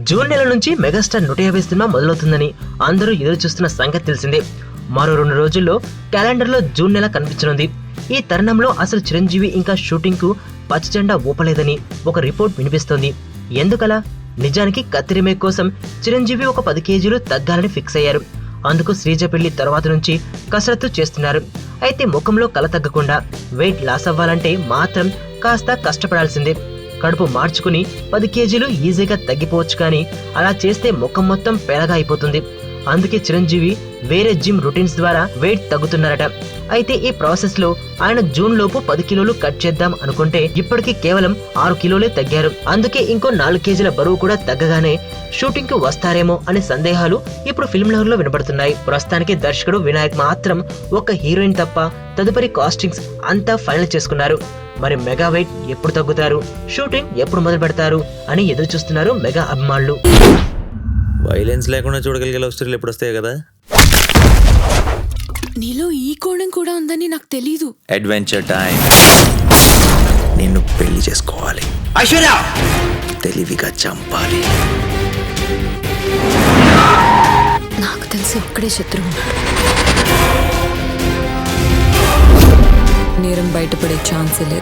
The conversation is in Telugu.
జూన్ నెల నుంచి మెగాస్టార్ 150 సినిమా మొదలవుతుందని అందరూ ఎదురు చూస్తున్న సంగతి తెలిసిందే. మరో 2 రోజుల్లో క్యాలెండర్లో జూన్ నెల కనిపించనుంది. ఈ తరుణంలో అసలు చిరంజీవి ఇంకా షూటింగ్ కు పచ్చజెండా ఊపలేదని ఒక రిపోర్ట్ వినిపిస్తోంది. ఎందుకలా? నిజానికి కత్తి రీమేక్ కోసం చిరంజీవి ఒక 10 కేజీలు తగ్గాలని ఫిక్స్ అయ్యారు. అందుకు శ్రీజ పెళ్లి తర్వాత నుంచి కసరత్తు చేస్తున్నారు. అయితే ముఖంలో కల తగ్గకుండా వెయిట్ లాస్ అవ్వాలంటే మాత్రం కాస్త కష్టపడాల్సిందే. కడుపు మార్చుకుని 10 కేజీలు ఈజీగా తగ్గిపోవచ్చు, కానీ అలా చేస్తే ముఖం మొత్తం పేలగా అయిపోతుంది. అందుకే చిరంజీవి వేరే జిమ్ రొటీన్స్ ద్వారా వెయిట్ తగ్గుతున్నారట. అయితే ఈ ప్రాసెస్ లో ఆయన జూన్ లోపు 10 కిలోలు కట్ చేద్దాం అనుకుంటే ఇప్పటికీ కేవలం 6 కిలోలే తగ్గారు. అందుకే ఇంకో 4 కేజీల బరువు కూడా తగ్గగానే షూటింగ్ కు వస్తారేమో అనే సందేహాలు ఇప్పుడు ఫిల్మ్ నగర్ లో వినబడుతున్నాయి. ప్రస్తుతానికి దర్శకుడు వినాయక్ మాత్రం ఒక హీరోయిన్ తప్ప తదుపరి కాస్టింగ్స్ అంతా ఫైనల్ చేసుకున్నారు. మరి మెగా వెయిట్ ఎప్పుడు తగ్గుతారు, షూటింగ్ ఎప్పుడు మొదలు పెడతారు అని ఎదురు చూస్తున్నారు మెగా అభిమానులు. వైలెన్స్ లేకుండా చూడగలిగే లవ్ స్టోరీలు ఎప్పుడు వస్తాయి కదా. నీలో ఈ కోణం కూడా ఉందని నాకు తెలీదు. Adventure time. నిన్ను పెళ్లి చేసుకోవాలి, ఐశ్వర్య తెలివిగా చంపాలి. నాకు తెలిసి ఒక్కడే శత్రువు ఉన్నాడు. నేరం బయటపడే ఛాన్సే లేదు.